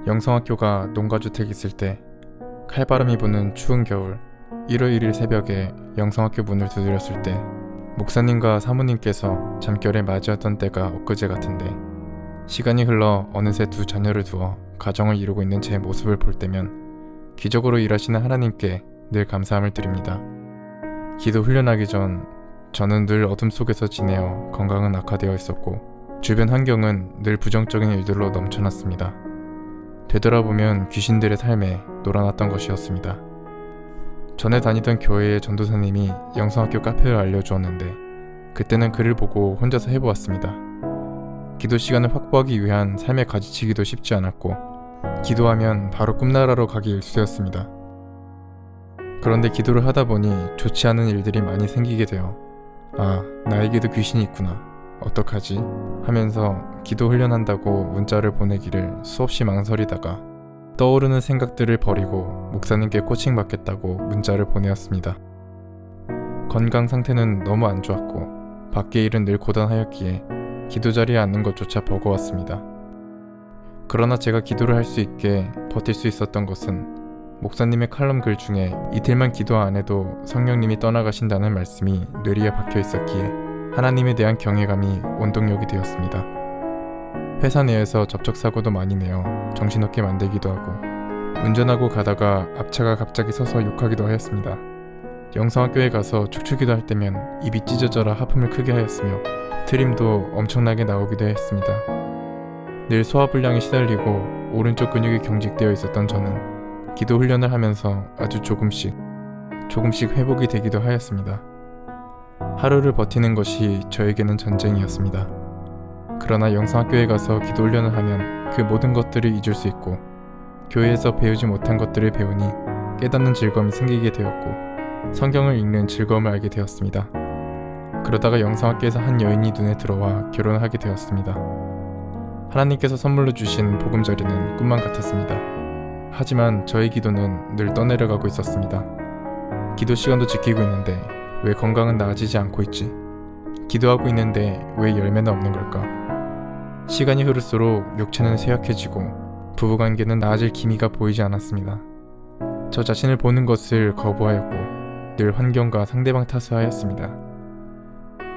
영성학교가 농가주택에 있을 때 칼바람이 부는 추운 겨울 1월 1일 새벽에 영성학교 문을 두드렸을 때 목사님과 사모님께서 잠결에 맞이했던 때가 엊그제 같은데, 시간이 흘러 어느새 두 자녀를 두어 가정을 이루고 있는 제 모습을 볼 때면 기적으로 일하시는 하나님께 늘 감사함을 드립니다. 기도 훈련하기 전 저는 늘 어둠 속에서 지내어 건강은 악화되어 있었고 주변 환경은 늘 부정적인 일들로 넘쳐났습니다. 되돌아보면 귀신들의 삶에 놀아났던 것이었습니다. 전에 다니던 교회의 전도사님이 영성학교 카페를 알려주었는데 그때는 글을 보고 혼자서 해보았습니다. 기도 시간을 확보하기 위한 삶의 가지치기도 쉽지 않았고 기도하면 바로 꿈나라로 가기 일쑤였습니다. 그런데 기도를 하다 보니 좋지 않은 일들이 많이 생기게 되어 나에게도 귀신이 있구나, 어떡하지? 하면서 기도 훈련한다고 문자를 보내기를 수없이 망설이다가 떠오르는 생각들을 버리고 목사님께 코칭받겠다고 문자를 보내었습니다. 건강 상태는 너무 안 좋았고 밖의 일은 늘 고단하였기에 기도 자리에 앉는 것조차 버거웠습니다. 그러나 제가 기도를 할 수 있게 버틸 수 있었던 것은 목사님의 칼럼 글 중에 이틀만 기도 안 해도 성령님이 떠나가신다는 말씀이 뇌리에 박혀 있었기에 하나님에 대한 경외감이 원동력이 되었습니다. 회사 내에서 접촉사고도 많이 내어 정신없게 만들기도 하고 운전하고 가다가 앞차가 갑자기 서서 욕하기도 하였습니다. 영성학교에 가서 축축기도 할 때면 입이 찢어져라 하품을 크게 하였으며 트림도 엄청나게 나오기도 했습니다. 늘 소화불량에 시달리고 오른쪽 근육이 경직되어 있었던 저는 기도 훈련을 하면서 아주 조금씩 회복이 되기도 하였습니다. 하루를 버티는 것이 저에게는 전쟁이었습니다. 그러나 영성학교에 가서 기도 훈련을 하면 그 모든 것들을 잊을 수 있고 교회에서 배우지 못한 것들을 배우니 깨닫는 즐거움이 생기게 되었고 성경을 읽는 즐거움을 알게 되었습니다. 그러다가 영성학교에서 한 여인이 눈에 들어와 결혼을 하게 되었습니다. 하나님께서 선물로 주신 보금자리는 꿈만 같았습니다. 하지만 저의 기도는 늘 떠내려가고 있었습니다. 기도 시간도 지키고 있는데 왜 건강은 나아지지 않고 있지? 기도하고 있는데 왜 열매는 없는 걸까? 시간이 흐를수록 육체는 쇠약해지고 부부관계는 나아질 기미가 보이지 않았습니다. 저 자신을 보는 것을 거부하였고 늘 환경과 상대방 탓을 하였습니다.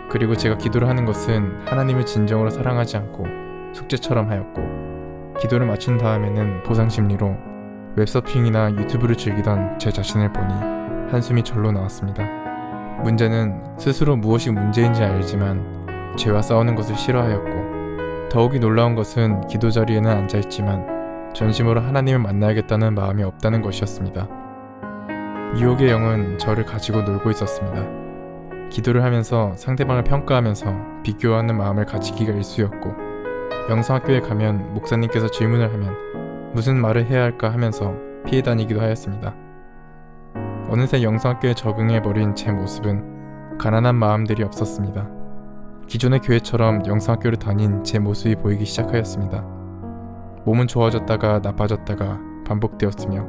그리고 제가 기도를 하는 것은 하나님을 진정으로 사랑하지 않고 숙제처럼 하였고 기도를 마친 다음에는 보상심리로 웹서핑이나 유튜브를 즐기던 제 자신을 보니 한숨이 절로 나왔습니다. 문제는 스스로 무엇이 문제인지 알지만 죄와 싸우는 것을 싫어하였고 더욱이 놀라운 것은 기도 자리에는 앉아있지만 전심으로 하나님을 만나야겠다는 마음이 없다는 것이었습니다. 유혹의 영은 저를 가지고 놀고 있었습니다. 기도를 하면서 상대방을 평가하면서 비교하는 마음을 가지기가 일쑤였고 영성학교에 가면 목사님께서 질문을 하면 무슨 말을 해야 할까 하면서 피해 다니기도 하였습니다. 어느새 영성학교에 적응해버린 제 모습은 가난한 마음들이 없었습니다. 기존의 교회처럼 영성학교를 다닌 제 모습이 보이기 시작하였습니다. 몸은 좋아졌다가 나빠졌다가 반복되었으며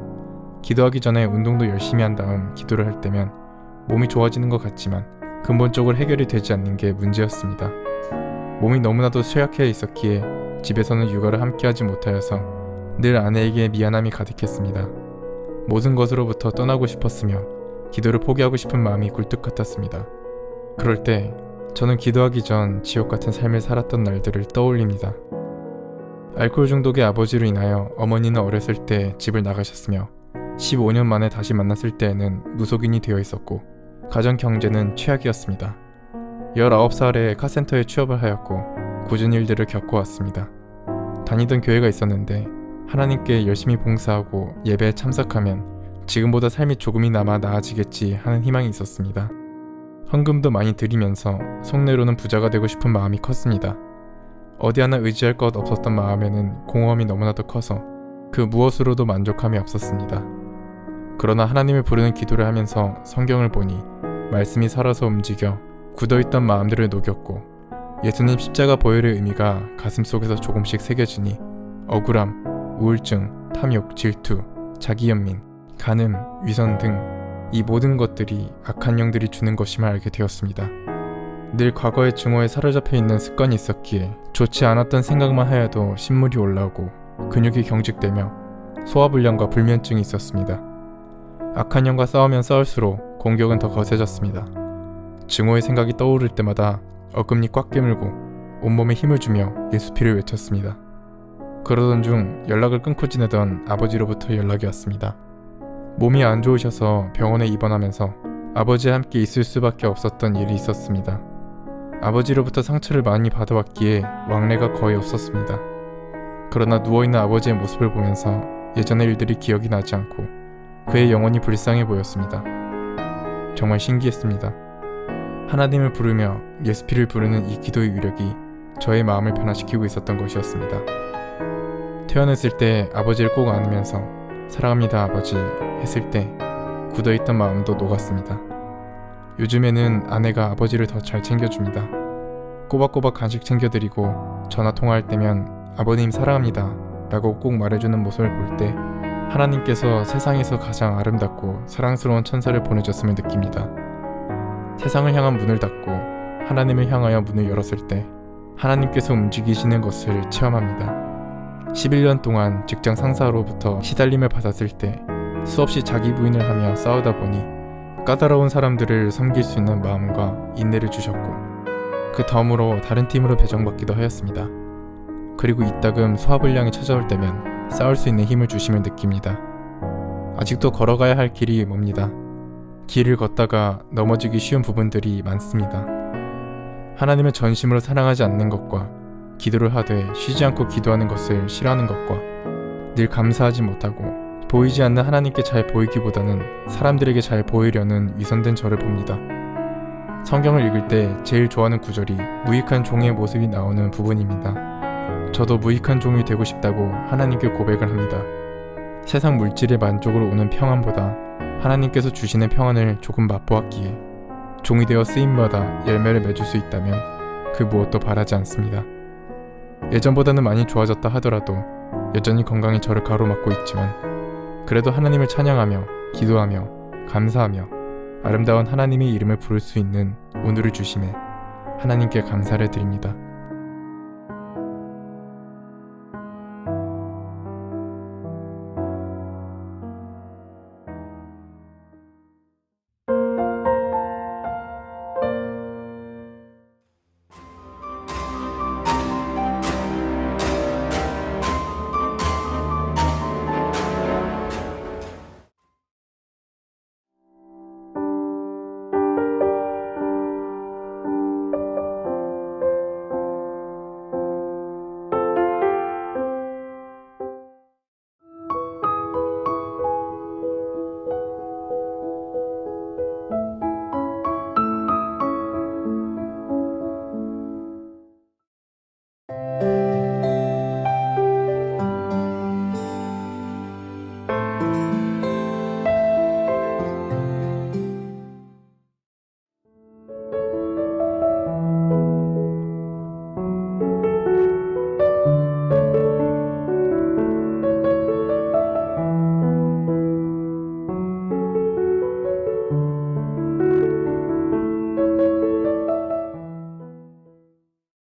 기도하기 전에 운동도 열심히 한 다음 기도를 할 때면 몸이 좋아지는 것 같지만 근본적으로 해결이 되지 않는 게 문제였습니다. 몸이 너무나도 쇠약해 있었기에 집에서는 육아를 함께하지 못하여서 늘 아내에게 미안함이 가득했습니다. 모든 것으로부터 떠나고 싶었으며 기도를 포기하고 싶은 마음이 굴뚝 같았습니다. 그럴 때 저는 기도하기 전 지옥 같은 삶을 살았던 날들을 떠올립니다. 알코올 중독의 아버지로 인하여 어머니는 어렸을 때 집을 나가셨으며 15년 만에 다시 만났을 때에는 무속인이 되어 있었고 가정 경제는 최악이었습니다. 19살에 카센터에 취업을 하였고 굳은 일들을 겪어왔습니다. 다니던 교회가 있었는데 하나님께 열심히 봉사하고 예배에 참석하면 지금보다 삶이 조금이나마 나아지겠지 하는 희망이 있었습니다. 헌금도 많이 드리면서 속내로는 부자가 되고 싶은 마음이 컸습니다. 어디 하나 의지할 것 없었던 마음에는 공허함이 너무나도 커서 그 무엇으로도 만족함이 없었습니다. 그러나 하나님을 부르는 기도를 하면서 성경을 보니 말씀이 살아서 움직여 굳어있던 마음들을 녹였고 예수님 십자가 보혈의 의미가 가슴속에서 조금씩 새겨지니 억울함, 우울증, 탐욕, 질투, 자기연민, 간음, 위선 등 이 모든 것들이 악한 영들이 주는 것임을 알게 되었습니다. 늘 과거의 증오에 사로잡혀 있는 습관이 있었기에 좋지 않았던 생각만 하여도 신물이 올라오고 근육이 경직되며 소화불량과 불면증이 있었습니다. 악한 영과 싸우면 싸울수록 공격은 더 거세졌습니다. 증오의 생각이 떠오를 때마다 어금니 꽉 깨물고 온몸에 힘을 주며 예수피를 외쳤습니다. 그러던 중 연락을 끊고 지내던 아버지로부터 연락이 왔습니다. 몸이 안 좋으셔서 병원에 입원하면서 아버지와 함께 있을 수밖에 없었던 일이 있었습니다. 아버지로부터 상처를 많이 받아왔기에 왕래가 거의 없었습니다. 그러나 누워있는 아버지의 모습을 보면서 예전의 일들이 기억이 나지 않고 그의 영혼이 불쌍해 보였습니다. 정말 신기했습니다. 하나님을 부르며 예수피를 부르는 이 기도의 위력이 저의 마음을 변화시키고 있었던 것이었습니다. 태어났을 때 아버지를 꼭 안으면서 사랑합니다 아버지 했을 때 굳어있던 마음도 녹았습니다. 요즘에는 아내가 아버지를 더 잘 챙겨줍니다. 꼬박꼬박 간식 챙겨드리고 전화 통화할 때면 아버님 사랑합니다 라고 꼭 말해주는 모습을 볼 때 하나님께서 세상에서 가장 아름답고 사랑스러운 천사를 보내줬음을 느낍니다. 세상을 향한 문을 닫고 하나님을 향하여 문을 열었을 때 하나님께서 움직이시는 것을 체험합니다. 11년 동안 직장 상사로부터 시달림을 받았을 때 수없이 자기 부인을 하며 싸우다 보니 까다로운 사람들을 섬길 수 있는 마음과 인내를 주셨고 그 덤으로 다른 팀으로 배정받기도 하였습니다. 그리고 이따금 소화불량이 찾아올 때면 싸울 수 있는 힘을 주심을 느낍니다. 아직도 걸어가야 할 길이 멉니다. 길을 걷다가 넘어지기 쉬운 부분들이 많습니다. 하나님을 전심으로 사랑하지 않는 것과 기도를 하되 쉬지 않고 기도하는 것을 싫어하는 것과 늘 감사하지 못하고 보이지 않는 하나님께 잘 보이기보다는 사람들에게 잘 보이려는 위선된 저를 봅니다. 성경을 읽을 때 제일 좋아하는 구절이 무익한 종의 모습이 나오는 부분입니다. 저도 무익한 종이 되고 싶다고 하나님께 고백을 합니다. 세상 물질의 만족으로 오는 평안보다 하나님께서 주시는 평안을 조금 맛보았기에 종이 되어 쓰임마다 열매를 맺을 수 있다면 그 무엇도 바라지 않습니다. 예전보다는 많이 좋아졌다 하더라도 여전히 건강이 저를 가로막고 있지만 그래도 하나님을 찬양하며 기도하며 감사하며 아름다운 하나님의 이름을 부를 수 있는 오늘을 주심에 하나님께 감사를 드립니다.